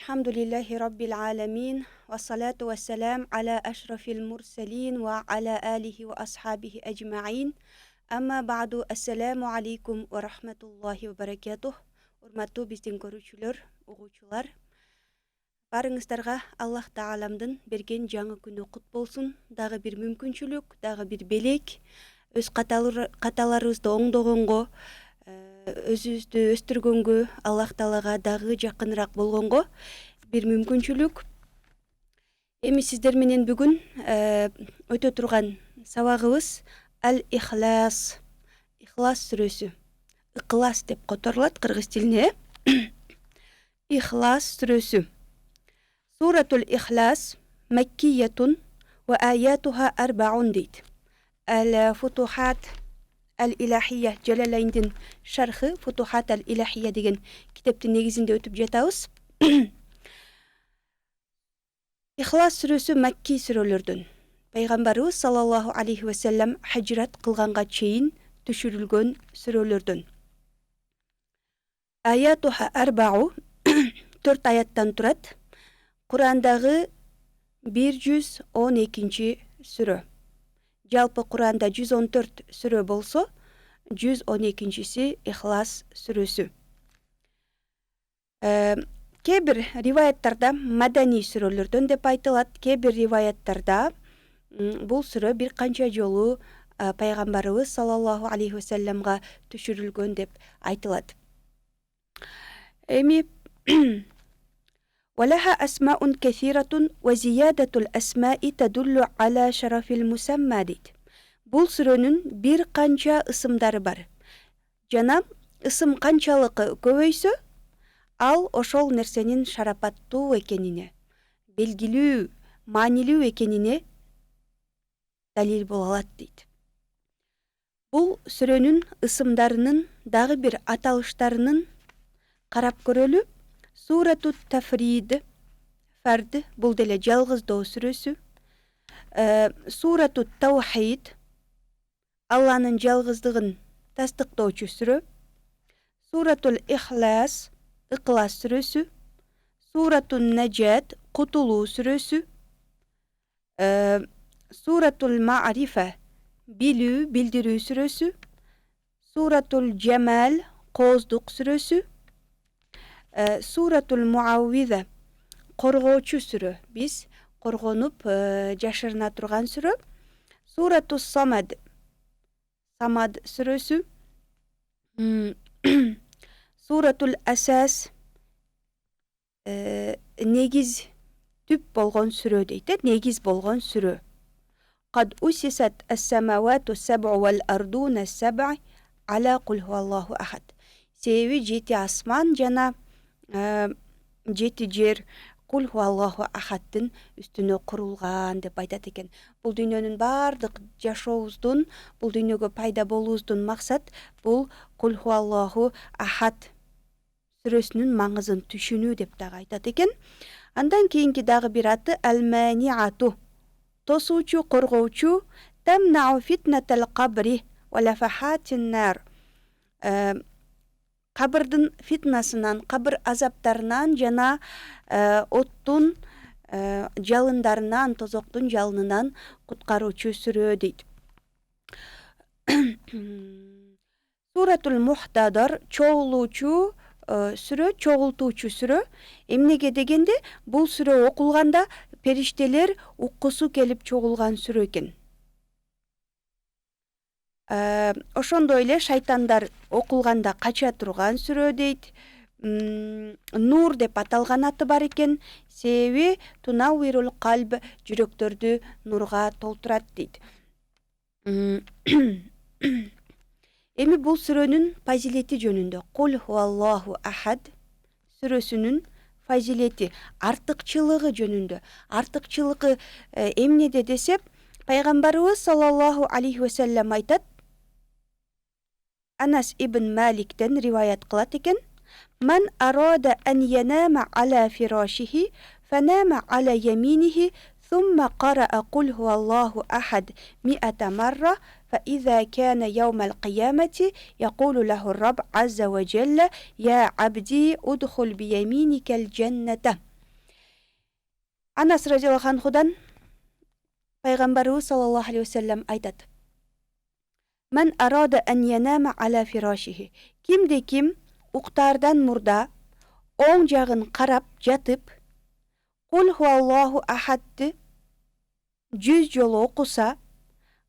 Elhamdülillahi Rabbil alemin. Ve salatu ve selam ala eşrafil murselin ve ala alihi ve ashabihi ecma'in. Amma ba'du, esselamu alaikum ve rahmetullahi ve berekatuh. Урматтуу биздин көрүүчүлөр, угуучулар. Барыңыздарга Аллах Тааламдын берген жаңы күнү кут болсун. Дагы бир мүмкүнчүлүк, дагы бир белек. Өз каталарыбызды оңдогонго, өзүбүздү өстүргөнгө, Аллах Таалага дагы жакыныраак болгонго бир мүмкүнчүлүк. Эми сиздер менен бүгүн өтө турган сабагыбыз Ал-Ихлас, Ихлас сүрөсү. Ихлас деп которулат кыргыз тилине. Ихлас сүрөсү. Суратул Ихлас Маккиятун ва аятуха 40 дейт. Ал-Футухат Ал-Илахия Жалалайндин шархы Футухат Ал-Илахия деген китептин негизинде өтүп жатабыз. Ихлас сүрөсү Макки сүрөлөрдөн. Пайгамбарыбыз саллаллаху алейхи ва саллям хажрат кылганга чейин түшүрүлгөн сүрөлөрдөн. Аятуха 40 4 аяттан турат. Курандагы 112 сүрө. Жалпы Куранда 114 сүрө болсо, 112-си Ихлас сүрөсү. Кээ бир риваяттарда мадани сүрөлөрдөн деп айтылат, кээ бир риваяттарда бул сүрө бир канча жолу пайгамбарыбыз саллаллаху алейхи ва саллямга түшүрүлгөн деп айтылат. Эми ولها أسماء كثيرة وزيادة الأسماء تدل على شرف المسمى дейт. Бул сүрөнүн бир канча ысымдары бар. Жана ысым канчалык көбөйсө, ал ошол нерсенин шарапаттуу экенине, белгилүү, маанилүү экенине далил боло алат дейт. Бул сүрөнүн ысымдарынын дагы бир аталыштарынын карап көрөлү. Сурату Тафрид, Фард, бул деле жалгыздоо сүрөсү. Сурату Таухид, Алланын жалгыздыгын тастыктоочу сүрө. Суратул Ихлас, Ихлас сүрөсү. Сурату Наджат, Кутулуу сүрөсү. Суратул Ма'рифа, Билүү, билдирүү сүрөсү. Суратул Джамал, Кооздук сүрөсү. Суратул Муаввиза, коргоочу сүрө. Биз коргонуп жашырына турган сүрө. Сурату Самад, Самад сүрөсү. Суратул Асас, негиз түп болгон сүрө дейт, негиз болгон сүрө. Кад усисат ас-самавату саб'у вал ардуна саб'и ала кул хуаллаху ахад. Себеби 7 асман жана 7 жер кул хуаллаху ахадтын үстүнө курулган деп айтат экен. Бул дүйнөнүн бардык жашообуздун, бул дүйнөгө пайда болуубуздун максат бул кул хуаллаху ахад сүрөсүнүн маңызын түшүнүү деп дагы айтат экен. Андан кийинки дагы бир аты Ал-Маниату, тосуучу, коргоочу, тамнау фитнатал кабри ва лафахатин нар. Кабырдын фитнасынан, кабыр азаптарынан жана оттун жалындарынан, тозоктун жалынынан куткаруучу сүрө дейт. Суратул Мухтадар, чогулуучу сүрө, чогултуучу сүрө. Эмнеге дегенде, бул сүрө окулганда периштелер уккусу келип чогулган сүрө экен. Ошондой эле шайтандар окулганда кача турган сүрө дейт. Нур деп аталган аты бар экен. Себеби тунавирул калб, жүрөктөрдү нурга толтурат дейт. Эми бул сүрөнүн фазилети жөнүндө. Кул хуаллаху ахад сүрөсүнүн фазилети, артыкчылыгы жөнүндө. Артыкчылыгы эмнеде десек, пайгамбарыбыз саллаллаху алейхи ва саллям айтат. Анас ибн Маликтен риваят кылат экен. Ман арада ан янама аля фирашихи, фанама аля яминихи, thumma qara'a qul huwallahu ahad 100 marra, فإذا كان يوم القيامة يقول له الرب عز وجل يا عبدي ادخل بيمينك الجنة Anas radhiyallahu anhudan Peygamberimiz sallallahu aleyhi ve sellem aytadi. Men arada en yenama ala firashihi. Kimde kim uqtardan murda oң жағын qarab jatıp Kul huvallahu ahad'dı 100 jolu okusa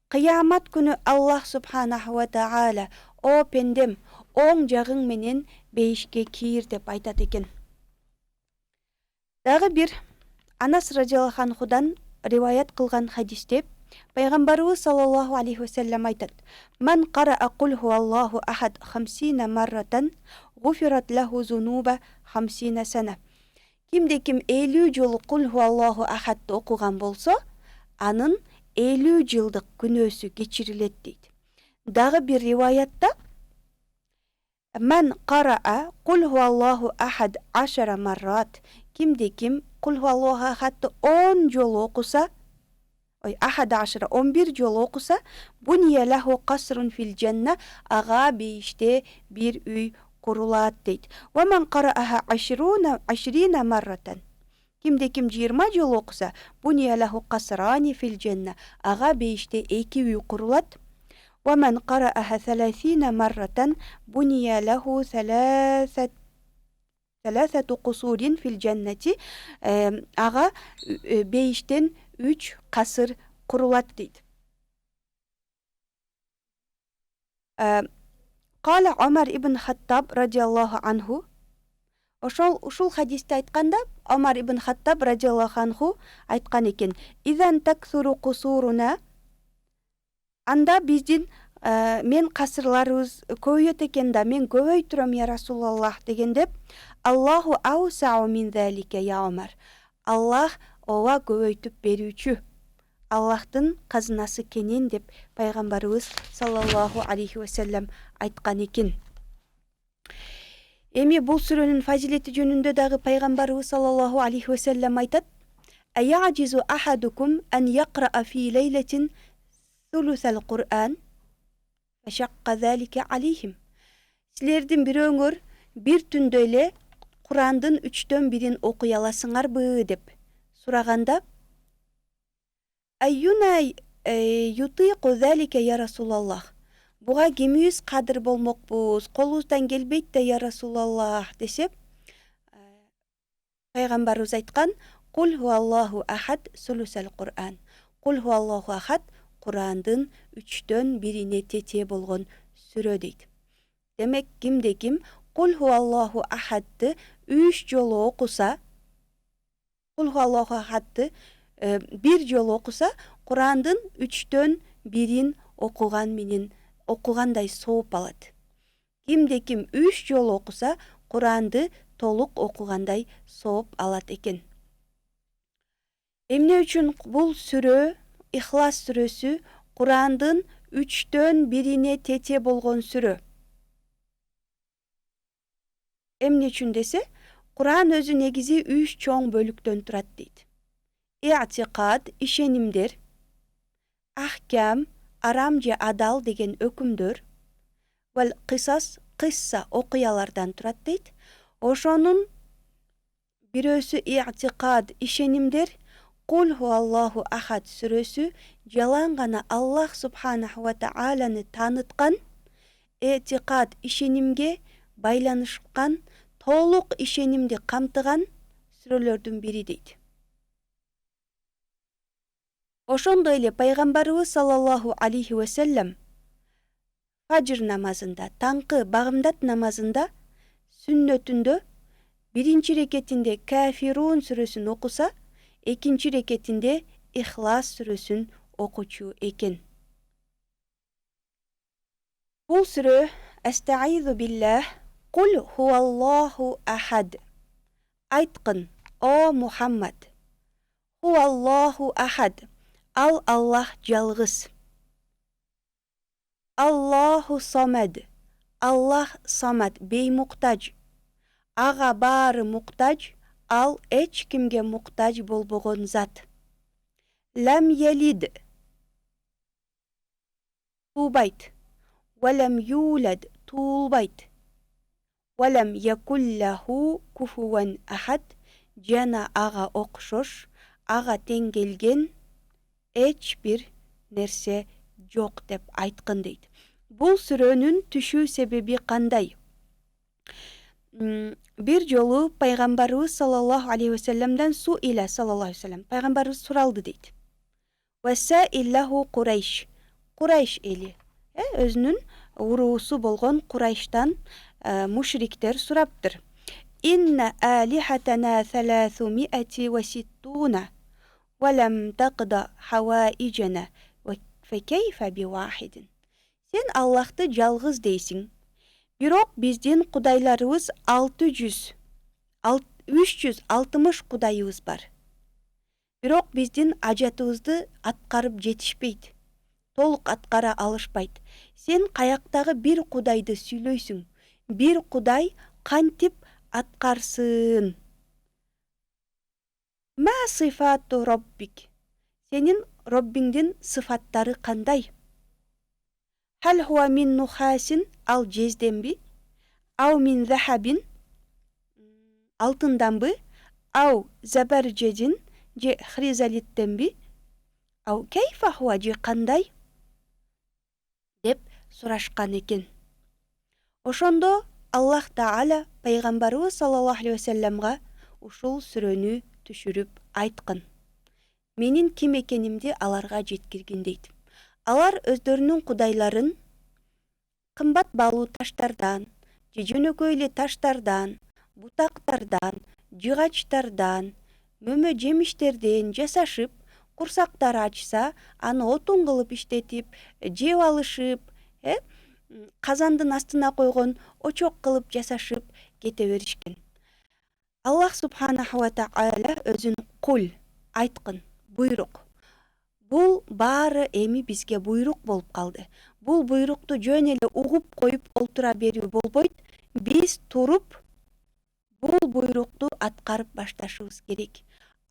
Kıyamet günü Allah subhanahu wa ta'ala o pendem oң жағың menen beyişke kir dep aytат eкен. Дағы bir Anas radhiyallahu anhudan rivayet kılgan hadiste Peygamberimiz sallallahu aleyhi ve sellem aytат. Men qara'a kul huvallahu ahad 50 marratan gufirat lahu zunuba 50 sene. Kimde kim 50 jolu kul huvallahu ahad'ды okugan bolsa, anın 50 жылдық күнөөсү кечирилет дейт. Дағы bir rivayette Men qara'a kul huvallahu ahad 10 marrat. Kimde kim kul huvallahu ahad'ды 10 jolu okusa, ahad 11 jolu okusa, buniye lahu qasrun fil cennet, ağa beyişte bir üy kurulat deyt. Ve men qara'aha 20 marratan. Kimde kim 20 jolu okusa, buniye lahu qasrani fil cennet, ağa beyişte 2 üy kurulat. Ve men qara'aha 30 marratan, buniye lahu thalathatu qusurin fil cenneti, ağa beyişten 3 kasır kurulat deydi. Qala Ömer ibn Hattab radiyallahu anhu. Uşul hadiste aytqanda Ömer ibn Hattab radiyallahu anhu aytqan eken. İzan taksuru qusuruna. Анда биздин men kasırlarыбыз көбөйөт экен да, мен көбөйтүрөм ya Rasulullah degende Allahu awsa'u min zalika ya Ömer. Allah ова көбөйтүп берүүчү. Allah'tın kazınası kenin dep Peygamberimiz sallallahu aleyhi ve sellem aytkan eкен. Эми бул сүрөнүн фазилети жөнүндө дагы Peygamberimiz sallallahu aleyhi ve sellem aytat. Ayacizu ahadukum en yaqra'a fi leyletin sulusal Kur'an feşakka zalike aleyhim. Sizlerden biröңөр bir түндө эле Kur'andын 3'tөн 1'in okuy alasыңарбы деп сураганда Ayyuna yutiqu zalike ya Rasulallah. Буга кимибиз кадыр болмокпуз, колубуздан келбейт да ya Rasulallah десе Peygamberimiz ayткан Kul huvallahu ahad sulusal Kur'an. Kul huvallahu ahad Kur'andın 3'tön 1'ine tete bolgon сүрө дейт. Demek kimde kim Kul huvallahu ahad'dı 3 jolu okusa, Kul huvallahu ahad'dı 1 jolu okusa, Kur'andın 3'tön 1'in okuganday sooп alат. Kimde kim 3 jolu okusa, Kur'anды толук okuganday sooп alат экен. Эмне үчүн бул сүрө, İhlas сүрөсү Kur'andın 3'tön 1'ine tete bolgon сүrö? Emne үчүн dese, Kur'an özü negizi 3 çoğun bölüktön turat deydi. İ'tikad, işenimdir, ahkam, aramca adal degen ökümdür, vel kısas, kıssa okuyalardan turat deydi. Oşonun birösü i'tikad, işenimdir, Kul huvallahu ahad sürösü jalan gana Allah subhanahu wa ta'ala'nı tanıtkan, i'tikad işenimge baylanışkan, толук işenimdi kamtıgan sürölördün biri deydi. Oşondo ele Peygamberimiz sallallahu aleyhi ve sellem fajr namazında, tankı bağımdat namazında, sünnötündö 1. reketinde Kafirun sürösün okusa, 2. reketinde İhlas sürösün okuçu eken. Bul sürö Estaizu billah Kul huvallahu ahad. Aytqın o Muhammed. Huvallahu ahad. Al Allah jalgız. Allahu samed. Allah samad beymuhtaç. Ağa barı muhtaç. Al eç kimge muhtaç bolbogon zat. Lem yelid. Tuğbayt. Velem yulad. Tuğbayt. Velem yekullahu kufuven ahad. Jana ağa okşoş. ага тең келген эч бир нерсе жок деп айткан дейт. Бул сүрөнүн түшүү себеби кандай? Bir жолу пайгамбарыбыз саллаллаху алейхи вассаламдан суила саллаллаху алейхи вассалам. Пайгамбарыбыз суралды дейт. Васаиллаху Курайш. Курайш эли. Өзүнүн уруусу болгон Курайштан мушриктер сураптыр. Инна алихатана 360 ولم تقضى حوائجنا فكيف بواحد. Сен Аллахты жалгыз дейсиң. Бирок биздин кудайларыбыз 360 кудайыбыз бар. Бирок биздин ажатыбызды аткарып жетишпейт. Толук аткара алышпайт. Сен каяктагы бир кудайды сүйлөйсүң. Бир кудай кантип аткарсын? Ма сифату роббик. Сенин Роббиңдин сыфаттары кандай? Хал хуа мин нухасин, ал жезденби? Ау мин захабин, алтынданбы? Ау забаржедин, же хризалиттенби? Ау кейфа хуа, же кандай? Деп сурашкан экен. Ошондо Аллах Таала пайгамбарыбыз саллаллаху алейхи вассаламга ушул сүрөнү түшүрүп айткан. Менин ким экенимди аларга жеткиргин дейт. Алар өздөрүнүн кудайларын кымбат баалуу таштардан, же жөнөкөй эле таштардан, бутактардан, жыгачтардан, мөмө жемиштерден жасашып, курсактары ачса, аны отун кылып иштетип, жеп алышып, казандын астына койгон очок кылып жасашып кете беришкен. Аллах субханаху ва таала өзүн кул айткан, буйрук. Бул баары эми бизге буйрук болуп калды. Бул буйрукту жөн эле угуп коюп олтура берүү болбойт. Биз туруп бул буйрукту аткарып башташыбыз керек.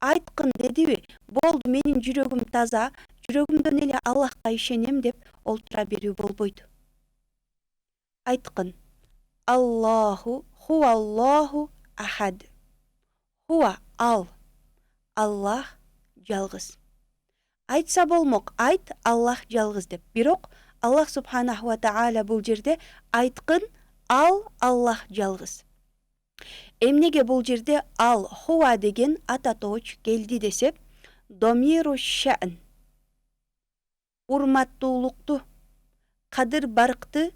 Айткын дедиби? Болду, менин жүрөгүм таза, жүрөгүмдөн эле Аллахка ишенем деп олтура берүү болбойт. Айткын. Аллаху хуаллаху ахад. Хуа ал. Аллах жалгыз. Айтса болмок, айт Аллах жалгыз деп. Бирок Аллах субханаху ва таала бул жерде айткын ал Аллах жалгыз. Эмнеге бул жерде ал хуа деген ататооч келди десе, домиру ша'n, урматтуулукту, кадыр барыкты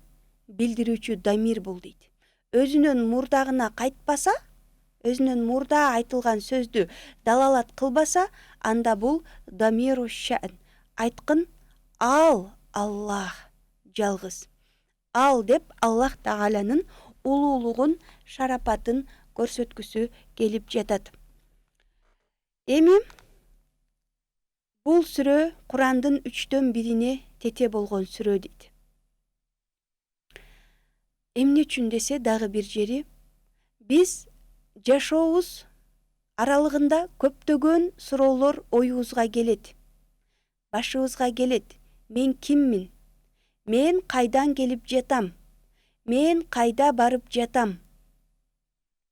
билдирүүчү дамир бул дейт. Өзүнүн мурдагына кайтпаса, өзүнүн мурда айтылган сөздү далалат кылбаса, анда бул дамиру ша'n. Айткын ал Аллах жалгыз. Ал деп Аллах Тааланын улуулугун, шарапатын көрсөткүсү келип жатат. Эми бул сүрө Курандын 3/1 тете болгон сүрө дейт. Эмне үчүн десе дагы бир жери, биз жашообуз аралыгында көптөгөн суроолор оюбузга келет. Башыбызга келет. Мен киммин? Мен кайдан келип жатам? Мен кайда барып жатам?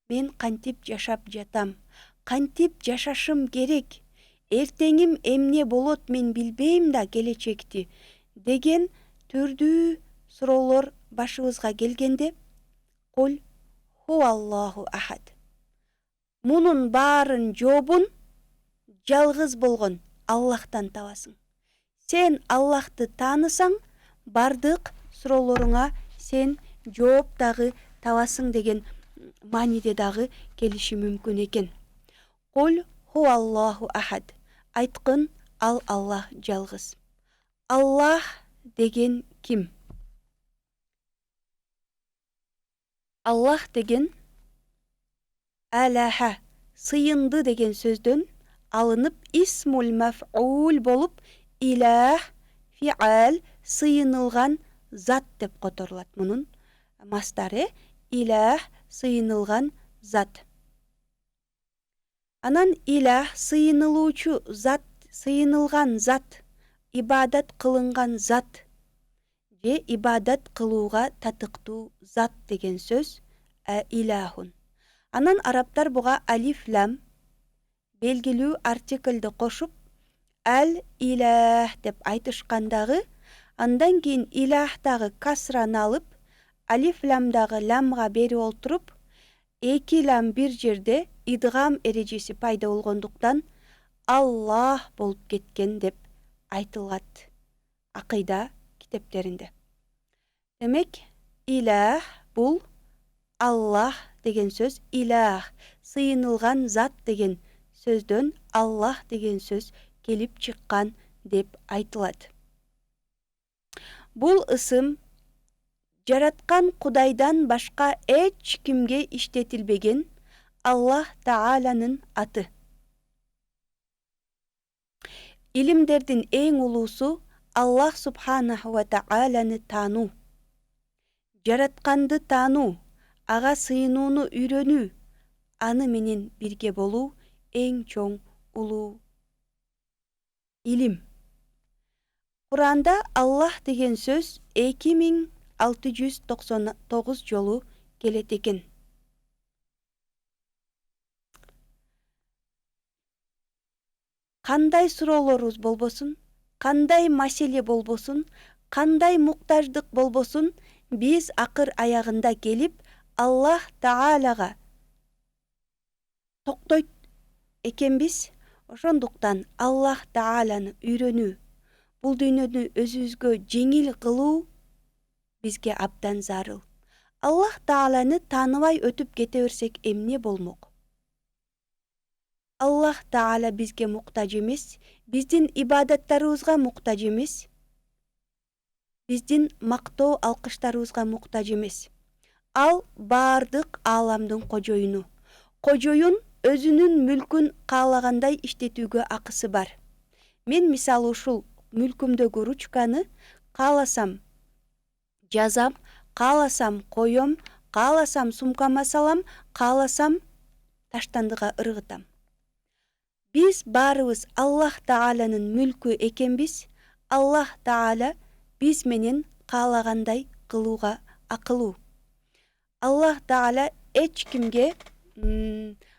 Мен кантип жашап жатам? Кантип жашашым керек? Эртеңим эмне болот мен билбейм да келечекти деген түрдүү суроолор башыбызга келгенде, кул хуаллаху ахад. Мунун баарын жообун жалгыз болгон Аллахтан табасың. Сен Аллахты таанысаң, бардык суроолоруңа сен жооп дагы табасың деген мааниде дагы келиши мүмкүн экен. Кул хуаллаху ахад. Айткын ал Аллах жалгыз. Аллах деген ким? Аллах деген алаха, сыйынды деген сөздөн алынып исмул маф'ул болуп, илах, фиал, сыйынылган зат деп которулат. Мунун мастары илах, сыйынылган зат. Анан илах, сыйынылуучу зат, сыйынылган зат, ибадат кылынган зат, же ибадат кылууга татыктуу зат деген сөз илахун. Анан арабтар буга алиф лам белгилүү артиклди кошуп әл илах деп айтышкандагы, андан кийин илахтагы касраны алып, алиф ламдагы ламга берип олтуруп, эки лам бир жерде идгам эрежеси пайда болгондуктан Аллах болуп кеткен деп айтылат акыйда китептеринде. Демек, илах бул Аллах деген сөз, илах сыйынылган зат деген сөздөн Аллах деген сөз келип чыккан деп айтылат. Бул ысым жараткан Кудайдан башка эч кимге иштетилбеген Аллах Тааланын аты. Илимдердин эң улуусу Аллах Субханаху ва Тааланы таануу. Жаратканды таануу, ага сыйынууну үйрөнүү, аны менен бирге болуу эң чоң улуу илим. Куранда Аллах деген сөз 2699 жолу келет экен. Кандай суроолорубуз болбосун, кандай маселе болбосун, кандай муктаждык болбосун, биз акыр аягында келип Аллах Таалага токтойт экенбиз. Ошондуктан Аллах Тааланы үйрөнүү, бул дүйнөнү өзүбүзгө жеңил кылуу бизге абдан зарыл. Аллах Тааланы тааныбай өтүп кете берсек эмне болмок? Аллах Таала бизге муктаж эмес, биздин ибадаттарыбызга муктаж эмес, биздин мактоо алкыштарыбызга муктаж эмес. Ал баардык ааламдын кожоюну. Кожоюн өзүнүн мүлкүн каалагандай иштетүүгө акысы бар. Мен мисалы ушул мүлкүмдөгү ручканы кааласам жазам, кааласам коем, кааласам сумкама салам, кааласам таштандыга ыргытам. Биз баарыбыз Аллах Тааланын мүлкү экенбиз. Аллах Таала биз менен каалагандай кылууга акылуу. Аллах Таала эч кимге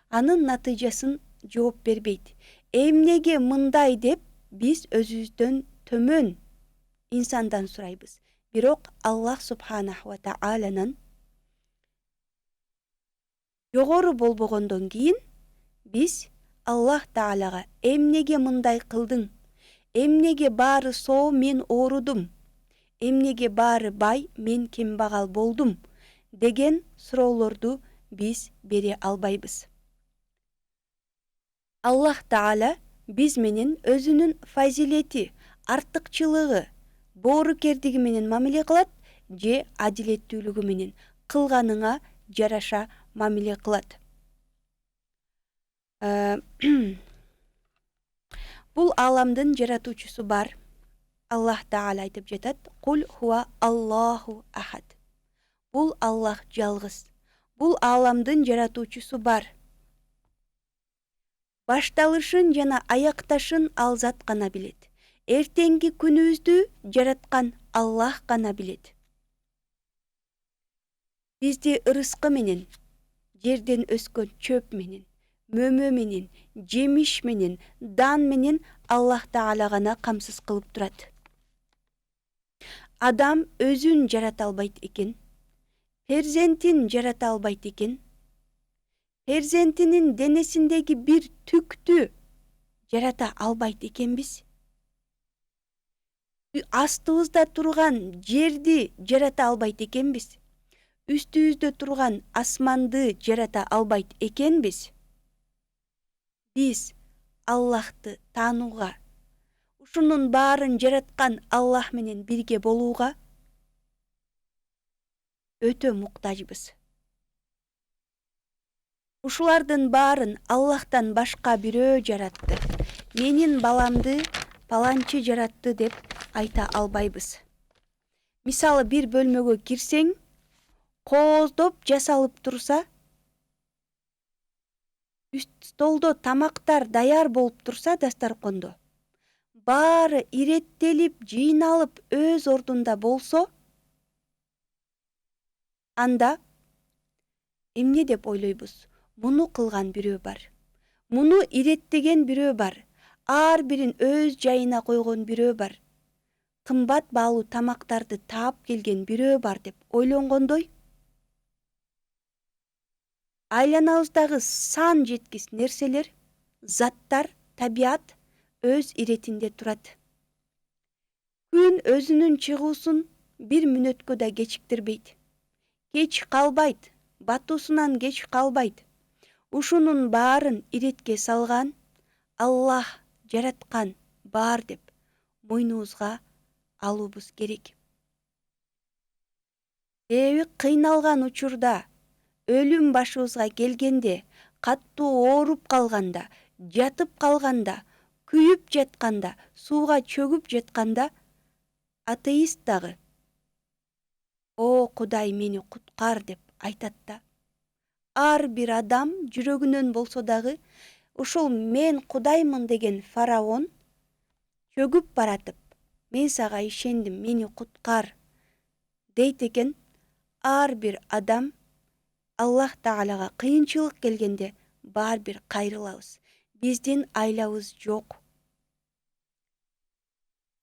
анын натыйжасын жооп бербейт. Эмнеге мындай деп биз өзүбүздөн төмөн инсандан сурайбыз. Бирок Аллах Субханаху ва Тааланын жогору болбогондон кийин биз Аллах Таалага эмнеге мындай кылдың? Эмнеге баары соо мен оорудум? Эмнеге баары бай мен кембагал болдум? Деген суроолорду биз бере албайбыз. Аллах Таала биз менен өзүнүн фазилети, артыкчылыгы, боорукердиги менен мамиле кылат же адилеттүүлүгү менен кылганыңа жараша мамиле кылат. Бул ааламдын жаратуучусу бар. Аллах Таала айтып жатат: "Кул хуа Аллаху ахад." Бул Аллах жалгыз. Бул ааламдын жаратуучусу бар. Башталышын жана аякташын ал зат гана билет. Эртеңки күнүбүздү жараткан Аллах гана билет. Бизди ырыскы менен, жерден өскөн чөп менен, мөмө менен, жемиш менен, дан менен Аллах Таала гана камсыз кылып турат. Адам өзүн жарата албайт экен. Перзентин жарата албайт экен. Перзентинин денесиндеги бир түктү жарата албайт экенбиз. Астыбызда турган жерди жарата албайт экенбиз. Үстүбүздө турган асманды жарата албайт экенбиз. Биз Аллахты таанууга, ушунун баарын жараткан Аллах менен бирге болууга өтө муктажбыз. Ушулардын баарын Аллахтан башка бирөө жаратты. Менин баламды паланчы жаратты деп айта албайбыз. Мисалы, бир бөлмөгө кирсең, кооздоп жасалып турса, столдо тамактар даяр болуп турса, дастаркондо баары иреттелип, жыйналып өз ордунда болсо, анда эмне деп ойлойбуз? Муну кылган бирөө бар. Муну иреттеген бирөө бар. Ар бирин өз жайына койгон бирөө бар. Кымбат баалуу тамактарды таап келген бирөө бар деп ойлонгондой, айланабыздагы сан жеткис нерселер, заттар, табият өз иретинде турат. Күн өзүнүн чыгуусун бир мүнөткө да кечиктирбейт. Кеч калбайт, батуусунан кеч калбайт. Ушунун баарын иретке салган, Аллах жараткан бар деп мойнубузга алуубуз керек. Себеби кыйналган учурда, өлүм башыбызга келгенде, каттуу ооруп калганда, жатып калганда, күйүп жатканда, сууга чөгүп жатканда, атеист дагы «О Кудай, мени куткар» деп айтат да. Ар бир адам жүрөгүнөн болсо дагы ушул мен Кудаймын деген фараон чөгүп баратып, мен сага ишендим, мени куткар дейт экен. Ар бир адам Аллах Таалага кыйынчылык келгенде бар бир кайрылабыз. Биздин айлабыз жок.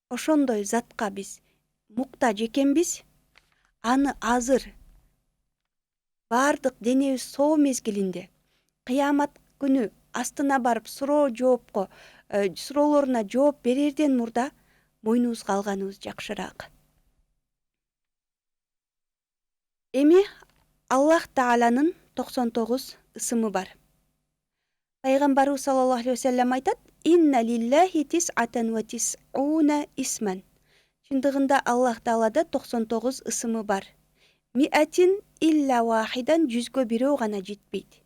Ошондой затка биз муктаж экенбиз. Аны азыр бардык денебиз соо мезгилинде, кыямат күнү астына барып суроолоруна жооп берерден мурда мойнубузга алганыбыз жакшыраак. Эми Аллах Тааланын 99 ысымы бар. Пайгамбарыбыз саллаллаху алейхи ва саллям айтат: «Инна лиллахи тис'атан ва тис'уна исман». Чындыгында Аллах Таалада 99 ысымы бар. Миатин илля вахидан, 100гө бирөө гана жетпейт.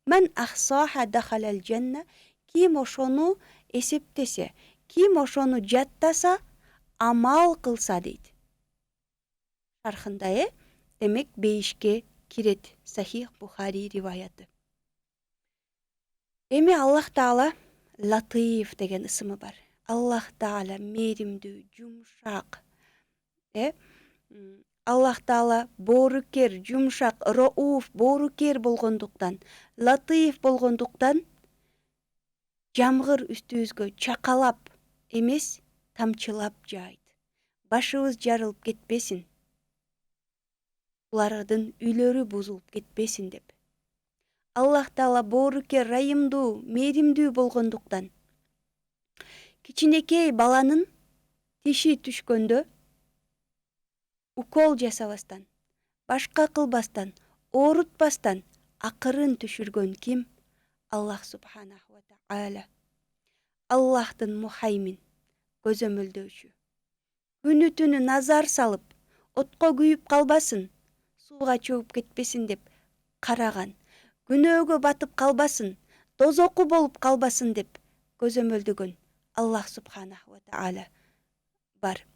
Мен ахсаха дахалал жанна, ким ошону эсептесе, ким ошону жаттаса, амал кылса дейт. Шархында демек бейишке кирет. Сахих Бухари риваяты. Эми Аллах Таала Латиф деген ысымы бар. Аллах Таала мээримдүү, жумшак. Аллах Таала боорукер, жумшак, Рауф, боорукер болгондуктан, Латиф болгондуктан жамгыр үстүбүзгө чакалап эмес, тамчылап жаайт. Башыбыз жарылып кетпесин. Булардын үйлөрү бузулуп кетпесин деп. Аллах Таала боорукер, райымдуу, мээримдүү болгондуктан кичинекей баланын тиши түшкөндө укол жасабастан, башка кылбастан, оорутпастан акырын түшүргөн ким? Аллах субханаху ва таала. Аллахтын мухаймин, көзөмөлдөөчү. Күнү түнү назар салып, отко күйүп калбасын, сууга чөгүп кетпесин деп караган. Күнөөгө батып калбасын, дозоку болуп калбасын деп көзөмөлдөгөн Аллах субханаху ва таала бар.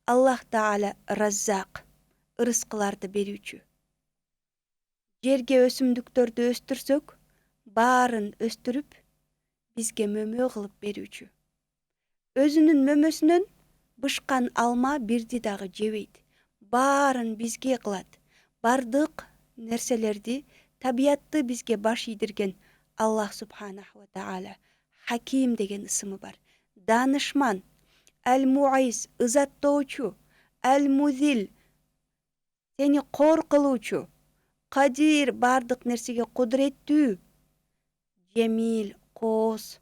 Аллах Таала Раззак, ырыскыларды берүүчү. Жерге өсүмдүктөрдү өстүрсөк, баарын өстүрүп, бизге мөмө кылып берүүчү. Өзүнүн мөмөсүнөн бышкан алма бирди дагы жебейт. Баарын бизге кылат. Бардык нерселерди, табиятты бизге баш ийдирген Аллах субханаху ва таала. Хаким деген ысымы бар. Данышман, Әл-Муайз, ызаттоочу, Әл-Музил, сени кор кылуучу, Кадир, бардык нерсеге кудуреттүү, Жемил, коос,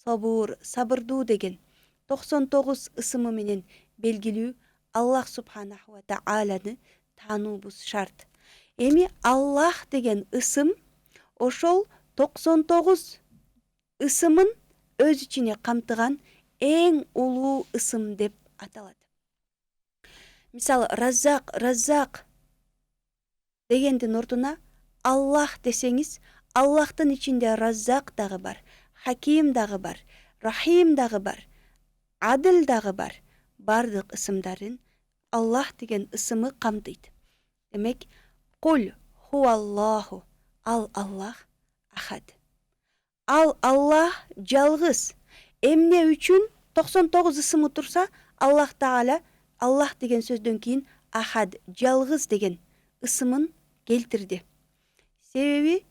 Сабур, сабырдуу деген 99 ысымы менен белгилүү Аллах субханаху ва тааланы таануубуз шарт. Эми Аллах деген ысым ошол 99 ысымын өз ичине камтыган эң улуу ысым деп аталат. Мисалы, Раззак дегендин ордуна Аллах десеңиз, Аллахтын ичинде Раззак дагы бар, Хаким дагы бар, Рахим дагы бар, Адил дагы бар. Бардык ысымдарын Аллах деген ысымы камтыйт. Демек, Кул хуаллаху, ал Аллах ахад. Ал Аллах жалгыз. Эмне үчүн 99 ысымы турса, Аллах Таала Аллах деген сөздөн кийин ахад, жалгыз деген ысымын келтирди. Себеби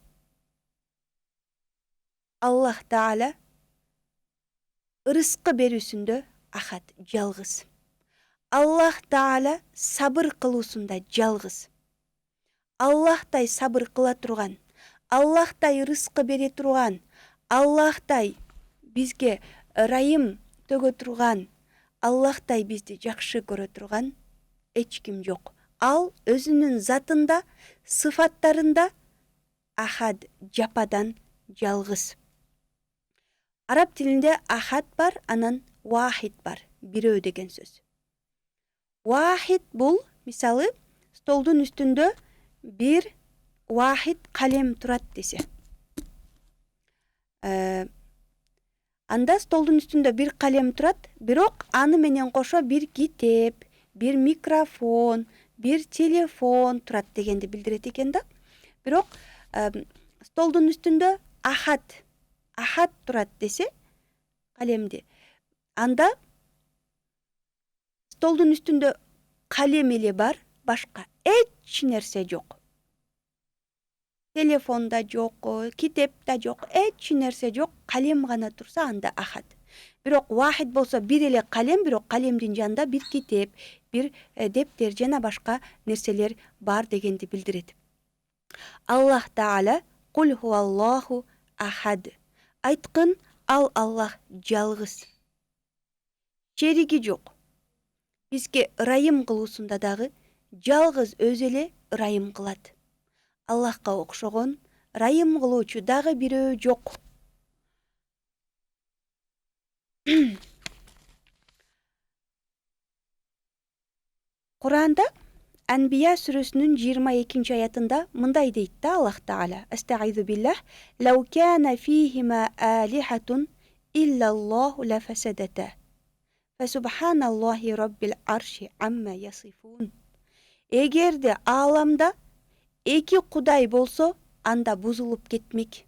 Allah Taala ырыскы берүүсүндө ахад, жалгыз. Allah Taala сабыр кылуусунда жалгыз. Аллахтай сабыр кыла турган, Аллахтай ырыскы бере турган, Аллахтай бизге ырайым төгө турган, Аллахтай бизди жакшы көрө турган эч ким жок. Ал өзүнүн затында, сыфаттарында ахад, жападан жалгыз. Араб тилинде ахад бар, анан вахид бар, бирөө деген сөз. Вахид бул, мисалы, столдун үстүндө бир вахид калем турат десе. Анда столдун үстүндө бир калем турат, бирок аны менен кошо бир китеп, бир микрофон, бир телефон турат дегенди билдирет экен да. Бирок столдун үстүндө ахад турат десе калемди. Анда столдун үстүндө калем эле бар, башка эч нерсе жок. Телефон да жок, китеп да жок, эч нерсе жок, калем гана турса анда ахад. Бирок вахид болсо бир эле калем, бирок калемдин жанында бир китеп, бир дептер жана башка нерселер бар дегенди билдирет. Аллах Таала кул хуаллаху ахад. Айткын, ал Аллах жалгыз. Шериги жок. Бизге ырайым кылуусунда дагы жалгыз өзү эле ырайым кылат. Аллахка окшогон ырайым кылуучу дагы бирөө жок. Куранда Анбия сүрөсүнүн 22 аятында мындай дейт да Аллах Таала: Астагизу биллах, лау кана фихима алихатун иллаллаху лафасадата. Фасубханаллахи раббил арши амма ясифун. Эгерде ааламда эки кудай болсо, анда бузулуп кетмек.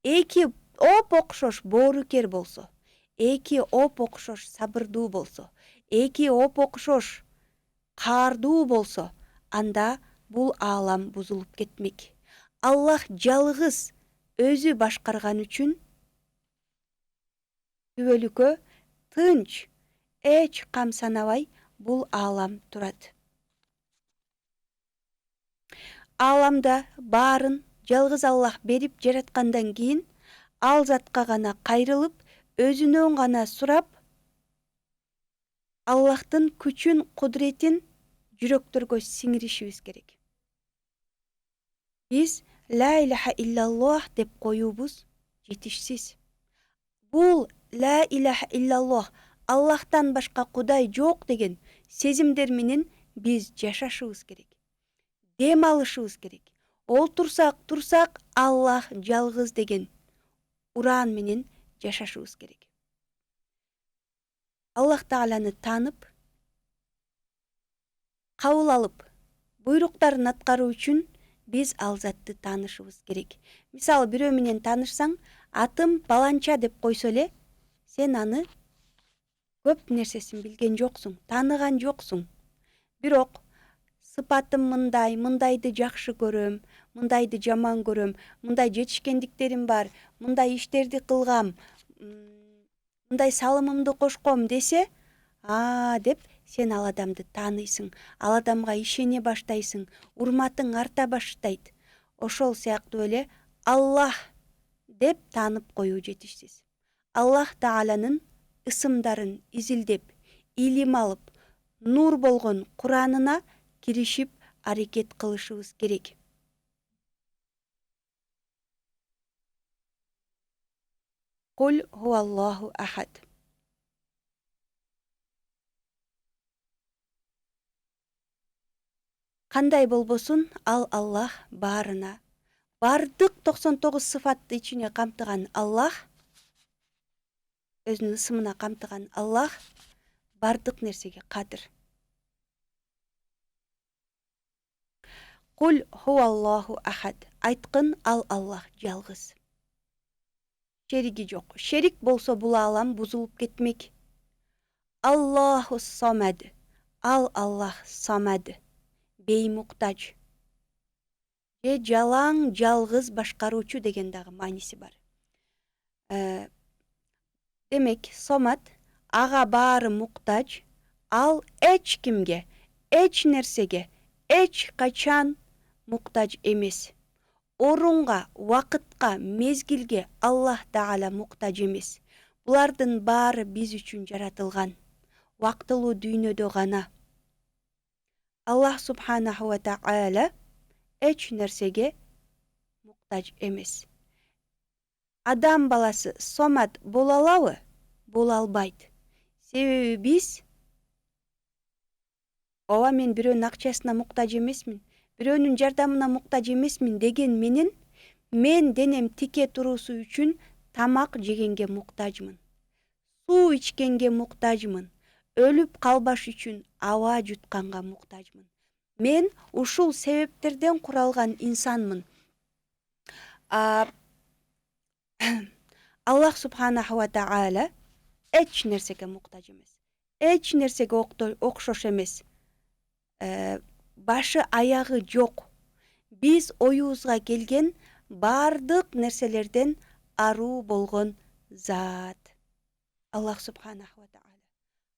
Эки оп окшош боорукер болсо, эки оп окшош сабырдуу болсо, эки оп окшош каардуу болсо, анда бул аалам бузулуп кетмек. Аллах жалгыз өзү башкарган үчүн түбөлүккө тынч, эч кам санабай бул аалам турат. Ааламда баарын жалгыз Аллах берип жараткандан кийин ал затка гана кайрылып, өзүнөн гана сурап, Аллахтын күчүн, кудретин жүрөктөргө сиңиришибиз керек. Биз ла илаха иллаллах деп коюубуз жетишсиз. Бул ла илаха иллаллах, Аллахтан башка кудай жок деген сезимдер менен биз жашашыбыз керек. Дем алышыбыз керек. Турсак Аллах жалгыз деген уран менен жашашыбыз керек. Аллах Тааланы танып, кабыл алып, буйруктарын аткаруу үчүн биз ал затты таанышыбыз керек. Мисалы, бирөө менен таанышсаң, атым баланча деп койсо эле, сен аны көп нерсесин билген жоксуң, тааныган жоксуң. Бирок сыпатым мындай, мындайды жакшы көрөм, мындайды жаман көрөм, мындай жетишкендиктерим бар, мындай иштерди кылгам, мындай салымымды кошком десе, деп сен ал адамды тааныйсың, ал адамга ишене баштайсың, урматың арта баштайт. Ошол сыяктуу эле Аллах деп таанып коюу жетишсиз. Аллах Тааланын ысымдарын изилдеп, илим алып, нур болгон Куранына киришип аракет кылышыбыз керек. Кул хуаллаху ахад. Кандай болбосун, ал Аллах баарына, бардык 99 сыфатты ичине камтыган Аллах, өзүнүн ысымына камтыган Аллах бардык нерсеге кадыр. Кул хуаллаху ахад. Айткын, ал Аллах жалгыз. Шериги жок. Шерик болсо бул аалам бузулуп кетмек. Аллаху самад. Ал Аллах самад. Беймуктаж. Жалаң жалгыз башкаруучу деген дагы мааниси бар. Demek somat ağa baары muhtaç, al eç kimge, eç nersege, eç kaçan muhtaç emes. Orunga, vakıtqa, mezgilge Allah Taala muhtaç emes. Булардын baары biz üçün жаратылган. Вактылуу дүйнөдө гана. Allah Subhanahu wa Taala eç nersege muhtaç emes. Адам баласы сомат бола алабы? Бола албайт. Себеби биз ооба мен бирөөнүн акчасына муктаж эмесмин, бирөөнүн жардамына муктаж эмесмин деген менен мен денем тике туруусу үчүн тамак жегенге муктажмын. Суу ичкенге муктажмын. Өлүп калбаш үчүн аба жутканга муктажмын. Мен ушул себептерден куралган инсанмын. Allah Subhanahu wa Taala eç nersege muhtaç emес. Eç nersege окшош эмес. Başı ayagı жок. Биз оюбузга келген бардык нерселерден аруу болгон зат. Allah Subhanahu wa Taala.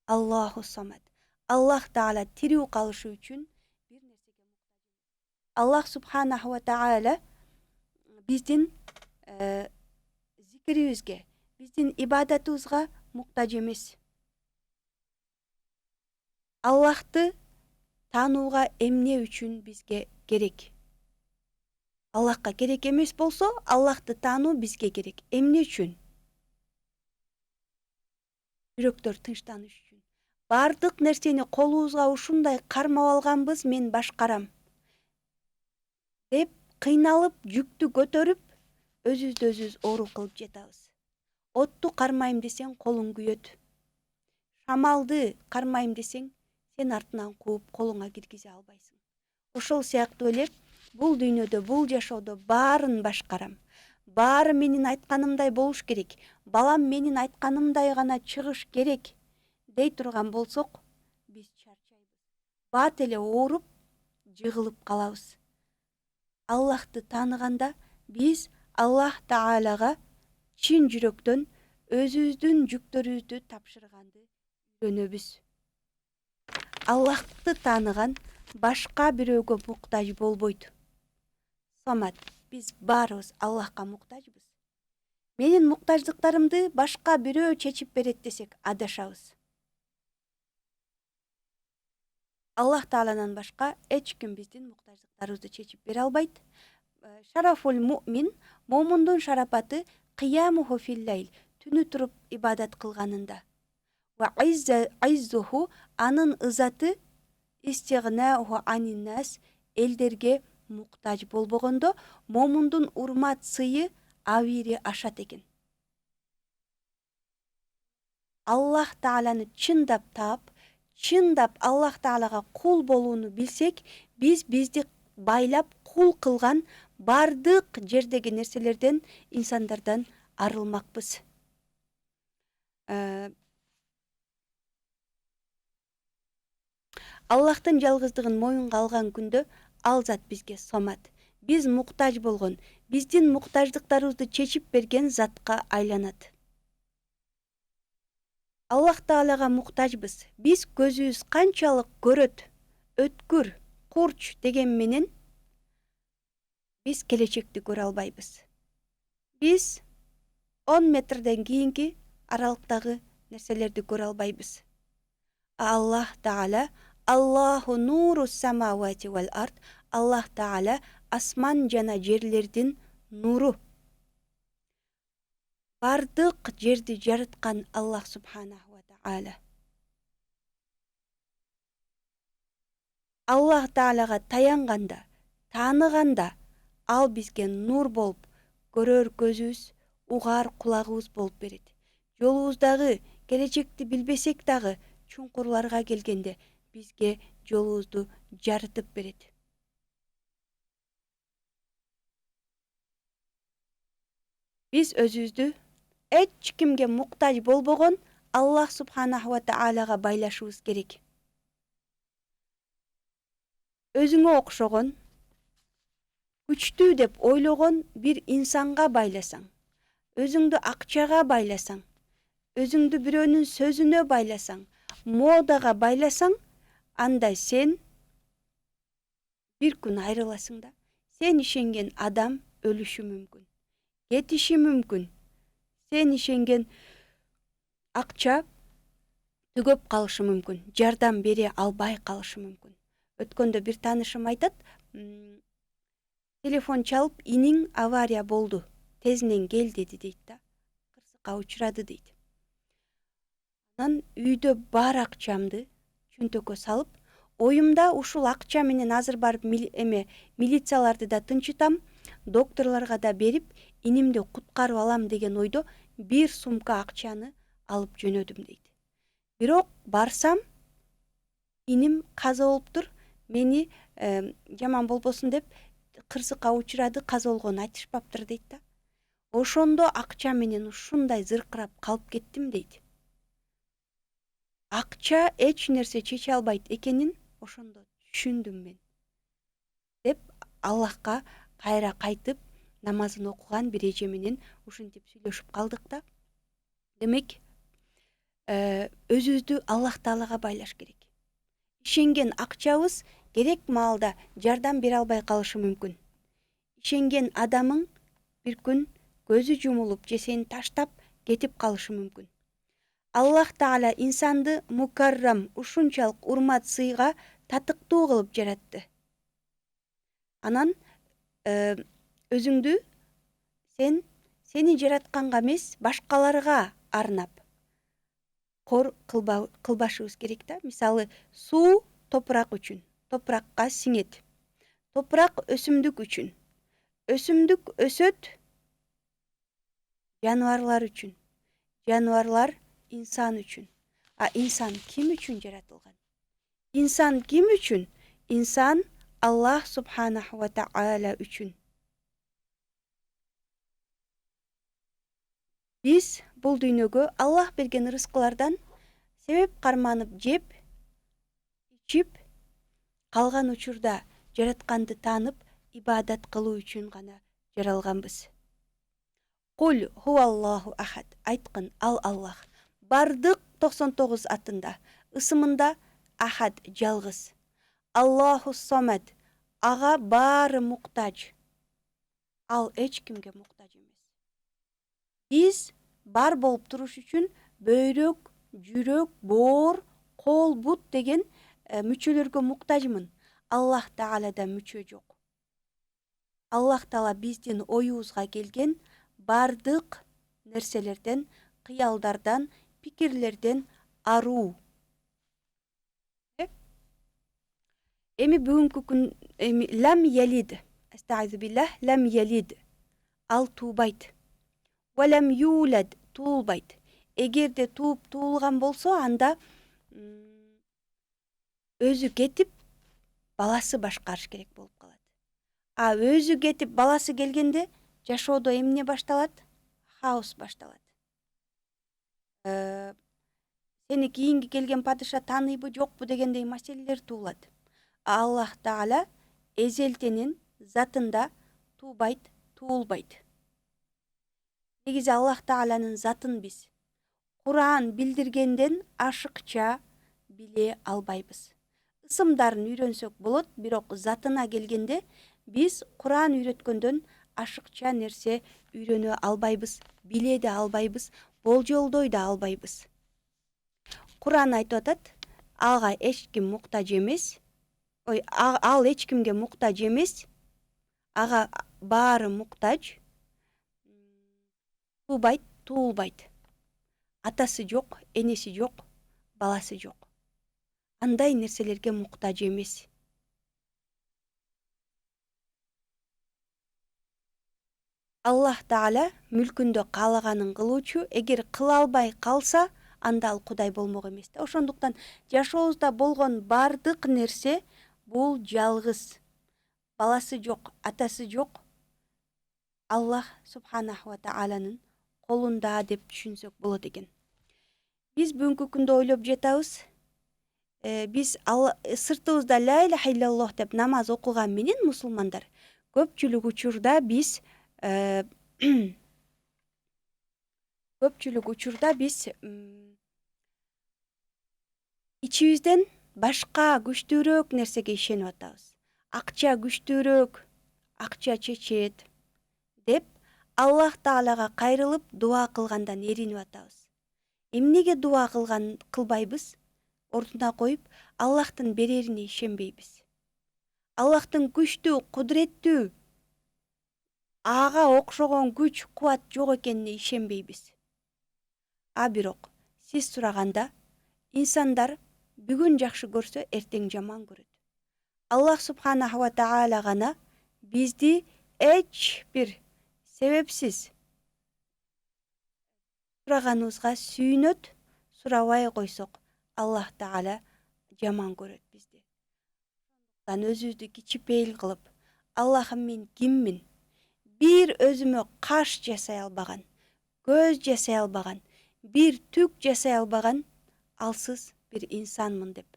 Allahu Samad. Allah Taala тирүү калышы үчүн бир нерсеге муктаж. Allah Subhanahu wa Taala биздин зикирибизге, биздин ибадатыбызга муктаж эмес. Аллахты таанууга эмне үчүн бизге керек? Аллахка керек эмес болсо, Аллахты таануу бизге керек. Эмне үчүн? Жүрөктөр тынчтаныш үчүн. Бардык нерсени колубузга ушундай кармап алганбыз, мен башкарам деп кыйналып, жүктү көтөрүп, өзүбүздү өзүбүз оору кылып жатабыз. Отту кармайм десең, колуң күйөт. Шамалды кармайм десең, сен артынан кууп, колуңа киргизе албайсың. Ошол сыяктуу эле бул дүйнөдө, бул жашоодо баарын башкарам. Баары менин айтканымдай болуш керек. Балам менин айтканымдай гана чыгыш керек дей турган болсок, биз чарчайбыз. Бат эле ооруп, жыгылып калабыз. Аллахты тааныганда биз Аллах Таалага чын жүрөктөн өзүбүздүн жүктөрүбүздү тапшырганды үйрөнөбүз. Аллахты тааныган башка бирөөгө муктаж болбойт. Самат, биз баарыбыз Аллахка муктажбыз. Менин муктаждыктарымды башка бирөө чечип берет десек, адашабыз. Аллах Тааланан башка эч ким биздин муктаждыктарыбызды чечип бере албайт. Шарафул муъмин, момундун шарапаты кыямуху филлайл, түнү туруп ибадат кылганында. Ва айззуху, анын ызаты истигнауху аниннас, элдерге муктаж болбогондо, момундун урмат сыйы авири ашат экен. Аллах Тааланы чындап таап, чындап Аллах Таалага кул болууну билсек, биз бизди байлап кул кылган бардык жердеги нерселерден, инсандардан арылмакпыз. Аллахтын жалгыздыгын моюнга алган күндө ал зат бизге сомат. Биз муктаж болгон, биздин муктаждыктарыбызды чечип берген затка айланат. Аллах Таалага муктажбыз. Биз көзүбүз канчалык көрөт, өткүр, курч деген менен биз келечекти көрө албайбыз. Биз 10 метрден кийинки аралыктагы нерселерди көрө албайбыз. Аллах Таала Аллаху нуру самавати вал ард. Аллах Таала асман жана жерлердин нуру. Бардык жерди жараткан Аллах Субханаху ва Таала. Аллах Таалага таянганда, тааныганда, ал бизге нур болуп, көрөр көзүбүз, угар кулагыбыз болуп берет. Жолубуздагы келечекти билбесек дагы чуңкурларга келгенде бизге жолубузду жарытып берет. Биз өзүбүздү эч кимге муктаж болбогон Аллах Субханаху ва Таалага байлашыбыз керек. Өзүңө окшогон, күчтүү деп ойлогон бир инсанга байласаң, өзүңдү акчага байласаң, өзүңдү бирөөнүн сөзүнө байласаң, модага байласаң, анда сен бир күн айрыласың да. Сен ишенген адам өлүшү мүмкүн, кетиши мүмкүн. Сен ишенген акча түгөп калышы мүмкүн, жардам бере албай калышы мүмкүн. Өткөндө бир таанышым айтат, телефон чалып, иниң авария болду, тезинен кел деди дейт да. Кырсыкка учурады дейт. Анан үйдө бар акчамды чөнтөккө салып, оюмда ушул акча менен азыр барып милицияларды да тынчытам, докторлорго да берип, инимди куткарып алам деген ойдо бир сумка акчаны алып жөнөдүм дейт. Бирок барсам, иним каза болуптур, мени жаман болбосун деп кырсыкка учурады, каза болгонун айтышпаптыр дейт да. Ошондо акча менен ушундай зыркырап калып кеттим дейт. Акча эч нерсе чече албайт экенин ошондо түшүндүм мен. Деп Аллахка кайра кайтып намазын окуган бир эже менен ушинтип сүйлөшүп калдык да. Демек, өзүбүздү Аллах Таалага байлаш керек. Ишенген акчабыз керек маалда жардам бере албай калышы мүмкүн. Ишенген адамың бир күн көзү жумулуп же сени таштап кетип калышы мүмкүн. Аллах Таала инсанды мукаррам, ушунчалык урмат сыйга татыктуу кылып жаратты. Анан өзүңдү сени жаратканга эмес, башкаларга арнап кылбашыбыз керек да. Мисалы, суу топурак үчүн, топуракка сиңет. Топурак өсүмдүк үчүн, өсүмдүк өсөт жаныбарлар үчүн, жаныбарлар инсан үчүн. А инсан ким үчүн жаратылган? Инсан ким үчүн? Инсан Аллах Субханаху ва Таала үчүн. Биз бул дүйнөгө Аллах берген рызкылардан себеп карманып жеп, ичип, калган учурда жаратканды таанып, ибадат кылуу үчүн гана жаралганбыз. Кул хуаллаху ахад. Айткын, ал Аллах. Бардык 99 атында, ысымында ахад, жалгыз. Аллаху самад. Ага баары муктаж. Ал эч кимге муктаж эмес. Биз бар болуп туруш үчүн бөйрөк, жүрөк, боор, кол, бут деген мүчөлөргө муктажмын. Аллах Таалада мүчө жок. Аллах Таала биздин оюбузга келген бардык нерселерден, кыялдардан, пикирлерден аруу. Эми бүгүнкү күн лам ялид. Астагфиру биллах, лам ялид. Ал туубайт. Ва лам юлад, туулбайт. Эгерде туулган болсо, анда өзү кетип, баласы башкарыш керек болуп калат. А өзү кетип, баласы келгенде жашоодо эмне башталат? Хаос башталат. Сени кийинки келген падыша тааныйбы, жокпу дегендей маселелер туулат. Аллах Таала эзелтенин затында туубайт, туулбайт. Негизи Аллах Тааланын затын биз Кур'ан билдиргенден ашыкча биле албайбыз. Ысымдарын үйрөнсөк болот, бирок затына келгенде биз Кур'ан үйрөткөндөн ашыкча нерсе үйрөнө албайбыз, биле да албайбыз, болжолдой да албайбыз. Кур'ан айтып атат, ага эч ким муктаж эмес. Ал эч кимге муктаж эмес. Ага баары муктаж. Туубайт, туулбайт. Атасы жок, энеси жок, баласы жок. Андай нерселерге муктаж эмес. Аллах Таала мүлкүндө каалаганын кылуучу, эгер кыла албай калса, анда ал Кудай болмок эмес да. Ошондуктан жашообузда болгон бардык нерсе бул жалгыз. Баласы жок, атасы жок. Аллах Субханаху ва Тааланын колунда деп түшүнсөк болот экен. Биз бүгүнкү күндө ойлоп жатабыз. Биз сыртыбызда ла иляха иллаллах деп намаз окуган менен мусулмандар көпчүлүк учурда биз көпчүлүк учурда биз ичибизден башка күчтүүрөөк нерсеге ишенип атабыз. Акча күчтүүрөөк, акча чечет деп Аллах Таалага кайрылып дуа кылгандан эринип атабыз. Эмнеге дуа кылбайбыз? Ордуна коюп, Аллахтын берерине ишенбейбиз. Аллахтын күчтүү, кудуреттүү, ага окшогон күч, кубат жок экенине ишенбейбиз. А бирок сиз сураганда инсандар бүгүн жакшы көрсө, эртең жаман көрөт. Аллах Субханаху ва Таала гана бизди эч бир себепсиз сураганыбызга сүйүнөт. Сурабай койсок, Аллах Таала жаман көрөт бизди. Ошондуктан өзүбүздү кичипейил кылып, Аллахым мен киммин? Бир өзүмө каш жасай албаган, көз жасай албаган, бир түк жасай албаган алсыз bir insanмын деп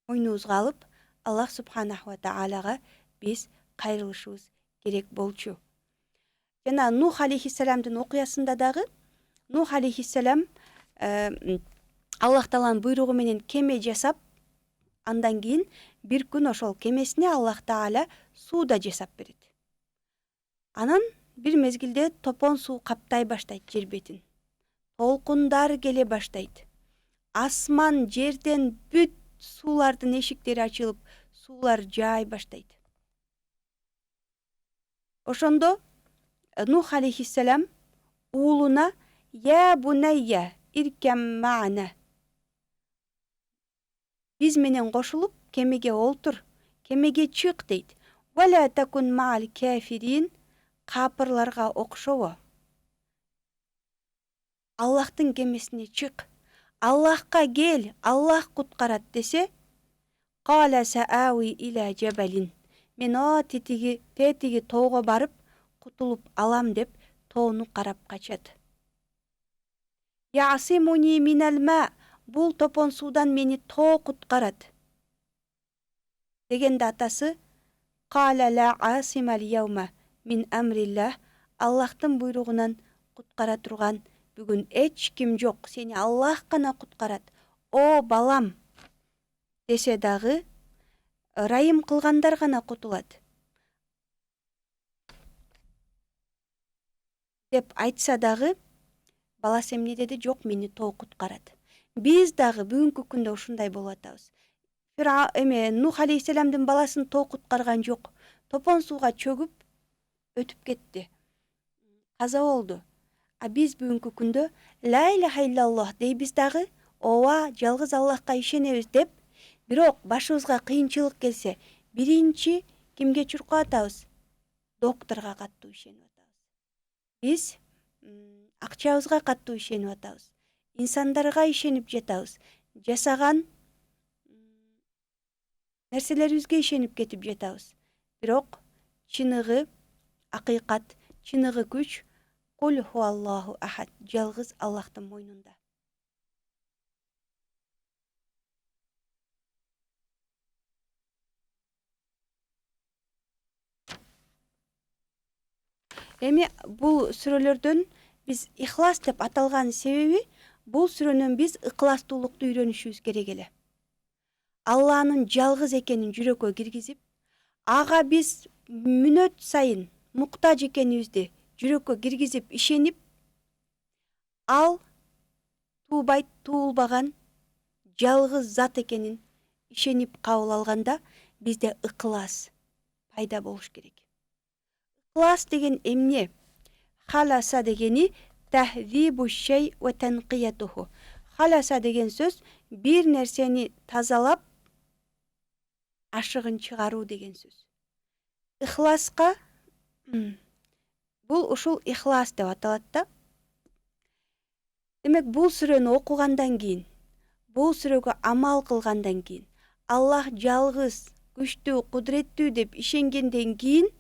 мойнубузга алып, Аллах Субханаху ва Таалага биз кайрылышыбыз керек болчу. Жана Нух алейхиссаламдын окуясында дагы Нух алейхиссалам Аллах Тааланын буйругу менен кеме жасап, андан кийин бир күн ошол кемесине Аллах Таала сууда жасап берет. Анан бир мезгилде топон суу каптай баштайт жер бетин. Толкундар келе баштайт. Асман жерден бүт суулардын эшиктери ачылып, суулар жаай баштайт. Ошондо Нух алейхиссалам уулуна «Я бунайя иркам ма'на». Биз менен кошулуп, кемеге олтур, кемеге чык дейт. «Вала такун ма'ал кафирин». Капырларга окшобо. Аллахтын кемесине чык. Аллахка кел, Аллах куткарат десе, «Кала саави иля жабалин». Мен тетиги тоого барып, кутулуп алам деп тоону карап качат. «Ясимуни минал ма». Бул топон суудан мени тоо куткарат. Дегенде атасы, «Кала ла асимал яума мин амриллах». Аллахтын буйругунан куткара турган бүгүн эч ким жок, сени Аллах гана куткарат. О балам десе дагы райым кылгандар гана кутулат деп айтса дагы, баласы эмне деди? Жок, мени тоо куткарат. Биз дагы бүгүнкү күндө ушундай болуп атабыз. Нух алейхиссаламдын баласын тоо куткарган жок. Топон сууга чөгүп өтүп кетти. Каза болду. А биз бүгүнкү күндө ла иляха иллаллах дейбиз дагы, ооба, жалгыз Аллахка ишенебиз деп, бирок башыбызга кыйынчылык келсе, биринчи кимге чуркап атабыз? Докторго каттуу ишенип атабыз. Биз акчабызга каттуу ишенип атабыз. Инсандарга ишенип жатабыз. Жасаган нерселерибизге ишенип кетип жатабыз. Бирок чыныгы акыйкат, чыныгы күч Кул хуаллаху ахад, жалгыз Аллахтын мойнунда. Эми бул сүрөлөрдөн биз ихлас деп аталган себеби, бул сүрөнөн биз ыкыластуулукту үйрөнүшүбүз керек эле. Алланын жалгыз экенин жүрөккө киргизип, ага биз мүнөт сайын муктаж экенибизди жүрөккө киргизип ишенип, ал туубайт, туулбаган жалгыз зат экенин ишенип кабыл алганда бизде ыкылас пайда болуш керек. Ыкылас деген эмне? Халаса дегени тахзибу шей ва танкиятуху. Халаса деген сөз бир нерсени тазалап ашыгын чыгаруу деген сөз. Ихласка бул ушул ихлас деп аталат да. Демек, бул сүрөнү окугандан кийин, бул сүрөгө амал кылгандан кийин, Аллах жалгыз, күчтүү, кудуреттүү деп ишенгенден кийин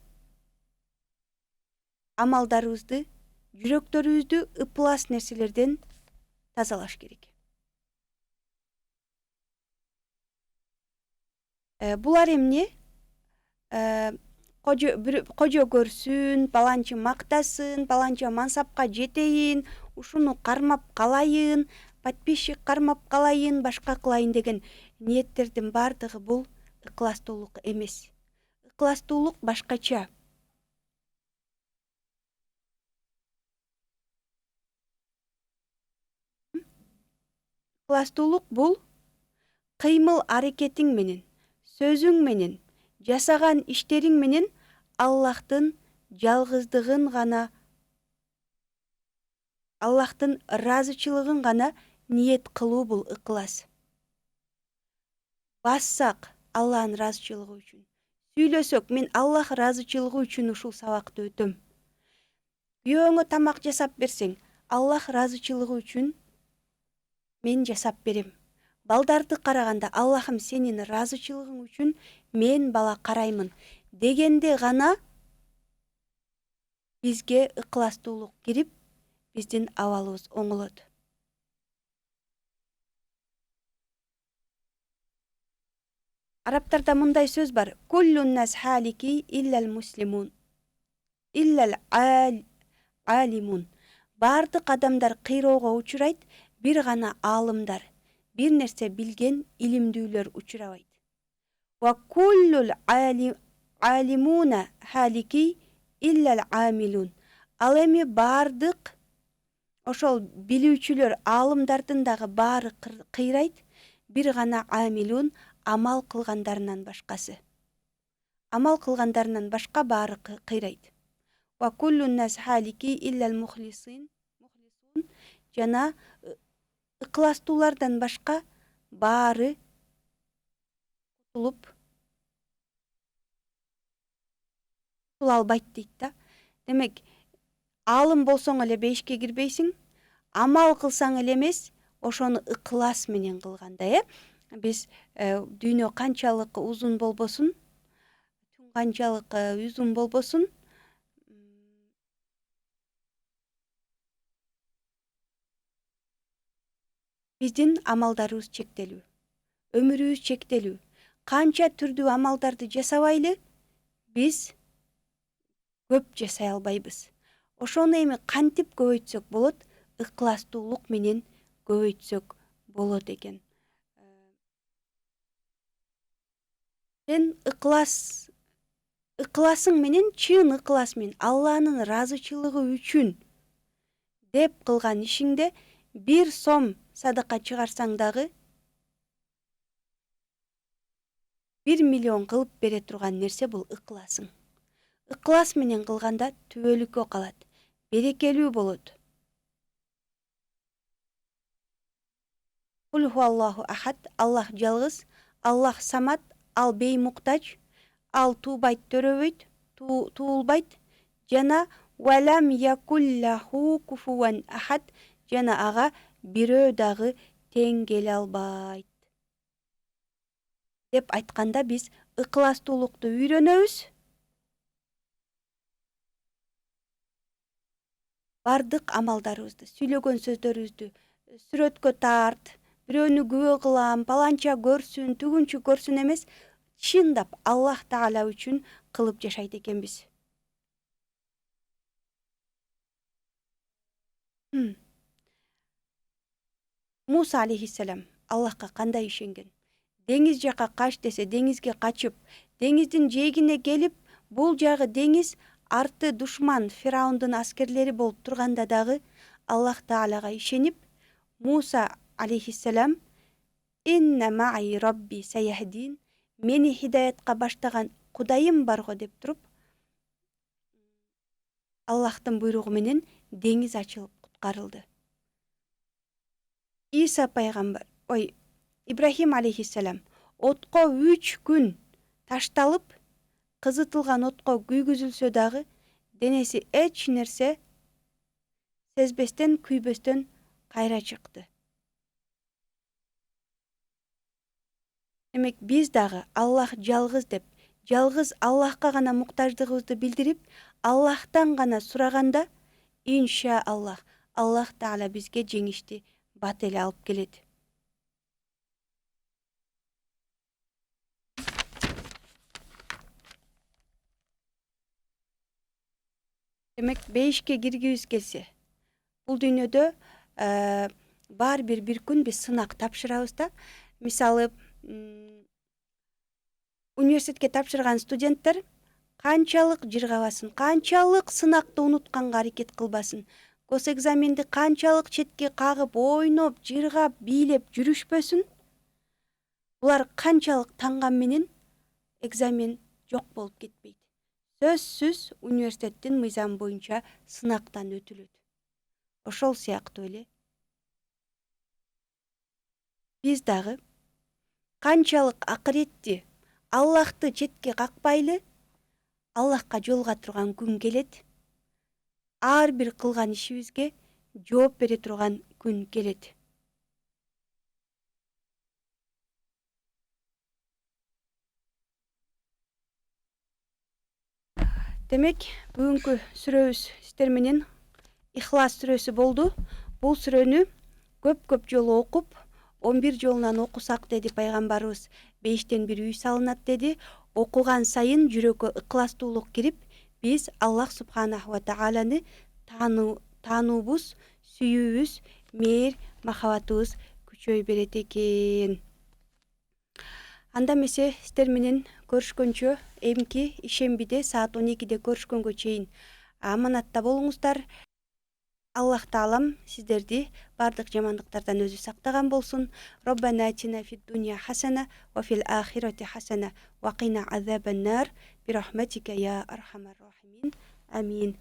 амалдарыбызды, жүрөктөрүбүздү ыплас нерселерден тазалаш керек. Булар эмне? кожо көрсүн, баланчы мактасын, баланча мансапка жетейин, ушуну кармап калайын, подписчик кармап калайын, башка кылайын деген ниеттердин баардыгы бул ыкластуулук эмес. Ыкластуулук башкача. Ыкластуулук бул кыймыл аракетиң менен, сөзүң менен, жасаган иштериң менен Аллахтын жалгыздыгын гана, Аллахтын ыраазычылыгын гана ниет кылуу бул ыклас. Бассак Аллахтын ыраазычылыгы үчүн, сүйлөсөк мен Аллах ыраазычылыгы үчүн ушул сабакты өтөм. Күйөөңө тамак жасап берсең, Аллах ыраазычылыгы үчүн мен жасап берем. Балдарды караганда Аллахым сенин ыраазычылыгың үчүн мен бала караймын дегенде гана бизге ыкластуулук кирип, биздин абалыбыз оңолот. Арабтарда мындай сөз бар: "Куллун нас халики иллал муслимун, иллал алимун." Бардык адамдар кыйроого учурайт, бир гана аалымдар, бир нерсе билген илимдүүлөр учурабайт. Ва куллул алимуна халики иллал амилун. Ал эми бардык ошол билүүчүлөр, аалымдардын дагы баары кыйрайт, бир гана амилун, амал кылгандарынан башкасы. Амал кылгандарынан башка баары кыйрайт. Ва куллун нас халики иллал мухлисун. Жана ыкластуулардан башка баары кутулуп албайт дейт да. Демек, аалым болсоң эле бейишке кирбейсиң, амал кылсаң эле эмес, ошону ыклас менен кылганда, биз дүйнө канчалык узун болбосун, түн канчалык узун болбосун, биздин амалдарыбыз чектелүү, өмүрүбүз чектелүү. Канча түрдүү амалдарды жасабайлы, биз көп жасай албайбыз. Ошону эми кантип көбөйтсөк болот? Ыкластуулук менен көбөйтсөк болот экен. Сен ыкласың менен, чын ыклас менен, Алланын ыраазычылыгы үчүн деп кылган ишиңде 1 сом садака чыгарсаң дагы 1 миллион кылып бере турган нерсе бул ыкласың. Ыклас менен кылганда түбөлүккө калат, берекелүү болот. Кул хуаллаху ахад, Аллах жалгыз, Аллах самат, ал беймуктаж, ал туубайт, төрөбөйт, туулбайт, жана валам якуллаху куфуан ахад, жана ага бирөө дагы тең келе албайт. Деп айтканда биз ыкластуулукту үйрөнөбүз. Бардык амалдарыбызды, сүйлөгөн сөздөрүбүздү сүрөткө тарт, бирөөнү күбө кылам, паланча көрсүн, түгүнчү көрсүн эмес, чындап Аллах Таала үчүн кылып жашайт экенбиз. Муса алейхиссалам Аллахка кандай ишенген? Деңиз жака кач десе деңизге качып, деңиздин жээгине келип, бул жагы деңиз, арты душман Фираундун аскерлери болуп турганда дагы Аллах Таалага ишенип, Муса алейхиссалам инна маи робби саяхдин, мени хидаятка баштаган Кудайым барго деп туруп, Аллахтын буйругу менен деңиз ачылып куткарылды. Иса пайгамбар, Ибрахим алейхиссалам отко 3 күн ташталып, кызытылган отко күйгүзүлсө дагы денеси эч нерсе сезбестен, күйбөстөн кайра чыкты. Демек, биз дагы Аллах жалгыз деп, жалгыз Аллахка гана муктаждыгыбызды билдирип, Аллахтан гана сураганда, инша Аллах, Аллах Таала бизге жеңишти бат эле алып келет. Demek beyişke girgibиз келсе, бул дүйнөдө бар bir күн биз сынак тапшырабыз да. Мисалы, университетке тапшырган студенттер канчалык жыргабасын, канчалык сынакты унутканга аракет кылбасын, госэкзаменди канчалык четке кагып, ойноп, жыргап, бийлеп жүрүшпөсүн, булар канчалык танган менен экзамен жок болуп кетпейт. Сөзсүз университеттин мыйзамы боюнча сынактан өтүлөт. Ошол сыяктуу эле биз дагы канчалык акыретти, Аллахты четке какпайлы, Аллахка жолуга турган күн келет. Ар бир кылган ишибизге жооп бере турган күн келет. Демек, бүгүнкү сүрөбүз сиздер менен Ихлас сүрөсү болду. Бул сүрөнү көп жолу окуп, 11 жолунан окусак деди пайгамбарыбыз, 5тен бир үй салынат деди. Окуган сайын жүрөккө ыкластуулук кирип, биз Аллах субханаху ва тааланы таануубуз, сүйүүбүз, мээр, махабатыбыз күчөй берет экен. Анда эмесе сиздер менен көрүшкөнчө эмки ишембиде саат 12-де көрүшкөнгө чейин аманатта болуңуздар. Аллах таалам сиздерди бардык жамандыктардан өзү сактаган болсун. Роббана атина фид дунья хасана ва фил ахирати хасана ва кина азабан нар бирахматика я архамар рахимин. Амин.